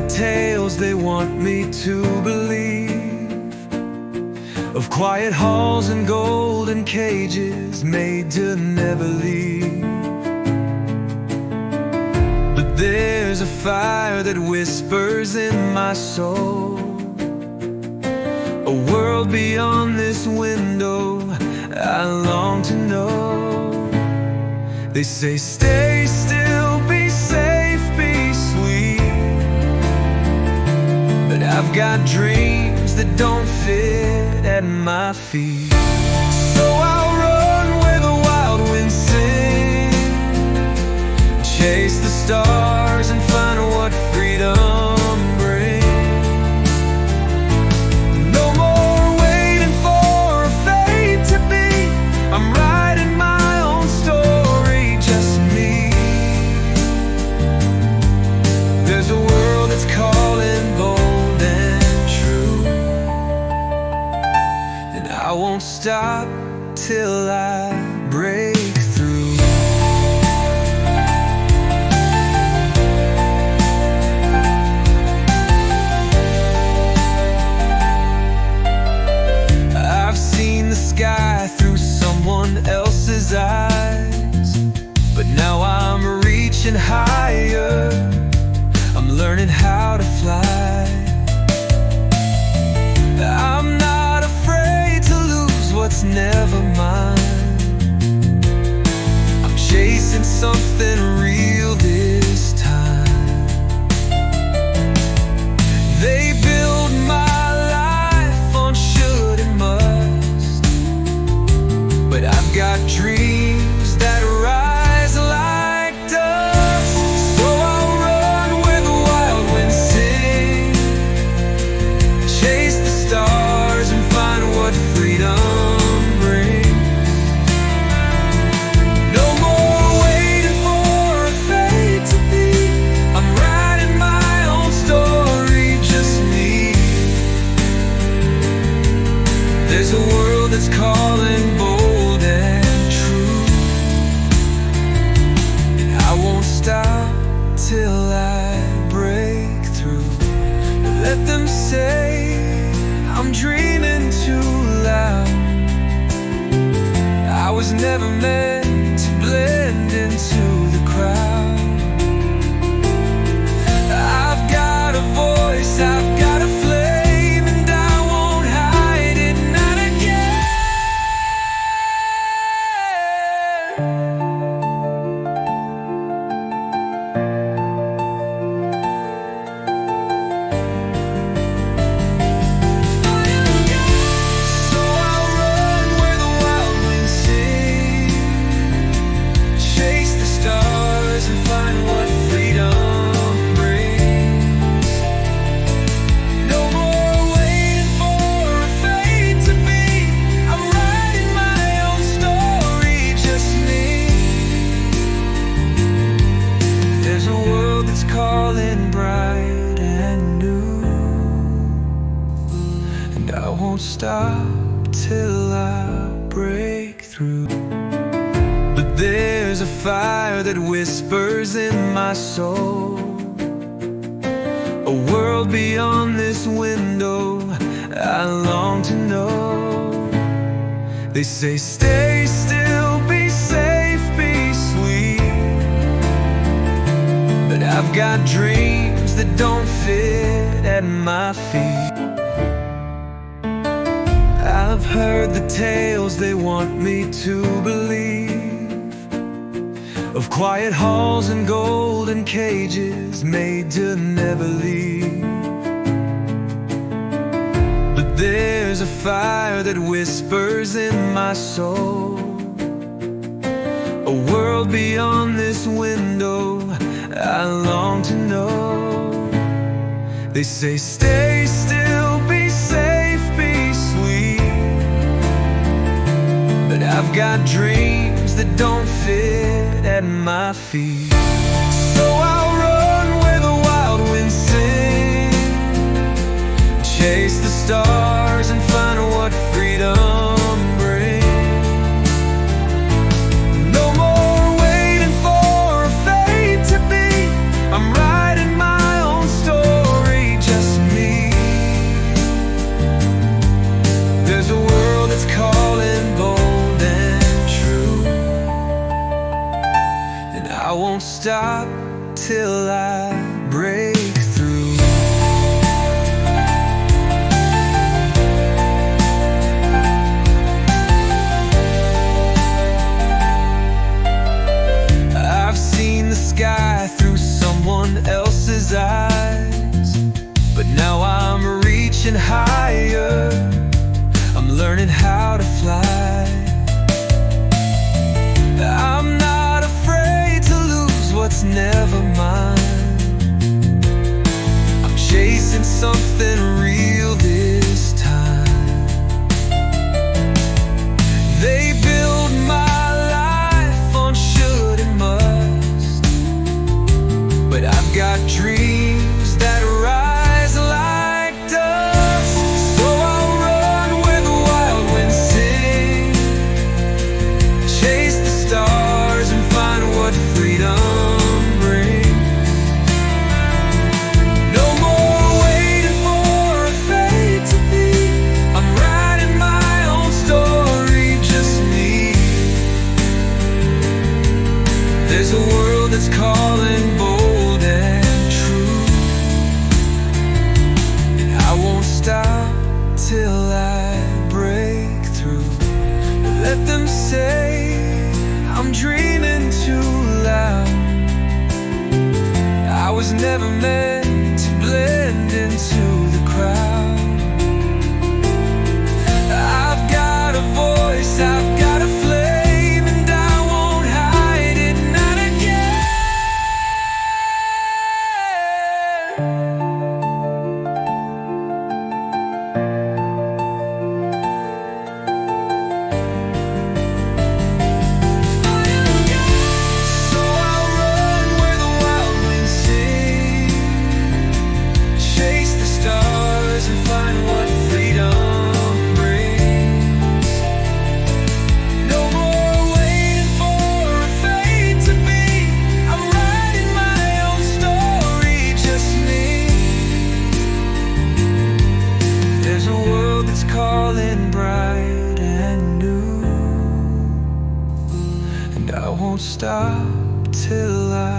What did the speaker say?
tales they want me to believe, of quiet halls and golden cages made to never leave. But there's a fire that whispers in my soul, a world beyond this window I long to know. They say stay still, be safe, be sweet, but I've got dreams that don't fit at my feet. So I'll run where the wild winds sing, chase the stars and find what freedom brings. No more waiting for a fate to be, I'm writing my own story, just me. There's a world that's calling bold and true, and I won't stop till I break through. I've seen the sky through someone else's eyes, but now I'm reaching higher, I'm learning how to fly. I'm not afraid to lose what's never mine, I'm chasing something real this time. They build my life on should and must, but I've got dreams that rise like dust. So I'll run where the wild winds sing, chase the stars and find what freedom brings. No more waiting for a fate to be, I'm writing my own story, just me. There's a world that's calling bold and true, and I won't stop till I break through. Let them say I'm dreaming too loud, I was never meant to blend into the crowd. I've got a voice, I've got a flame, and I won't hide it, not again. So I'll run where the wild winds sing, chase the stars and find what freedom brings. No more waiting for a fate to be, I'm writing my own story, just me. There's a world that's calling bright and new, and I won't stop till I break through. But there's a fire that whispers in my soul, a world beyond this window I long to know. They say stay still, be safe, be sweet, but I've got dreams that don't fit at my feet. I've heard the tales they want me to believe, of quiet halls and golden cages made to never leave. But there's a fire that whispers in my soul, a world beyond this window I long to know. They say stay still, be safe, be sweet, but I've got dreams that don't fit at my feet. So I'll run where the wild winds sing, chase the stars and find what freedom brings. No more waiting for a fate to be, I'm writing my own story. stop till I break through. I've seen the sky through someone else's eyes, but now I'm reaching higher. I'm learning how to fly. I'm not afraid to lose what's never mine. I'm chasing something real this time. They build my life on should and must, but I've got dreams that rise like dust. So I'll run where the wild winds sing, chase the stars and find what freedom brings. No more waiting for a fate to be. I'm writing my own story, just me. There's a world that's calling bold and true, and I won't stop till I break through. Let them say I'm dreaming too loud. I was never meant to blend into the crowd. I've got a voice, I've got a flame, and I won't hide it, not again. So I'll run where the wild winds sing, chase the stars and find what freedom brings. No more waiting for a fate to be. I'm writing my own story, just me. There's a world that's calling bright and new, and I won't stop till I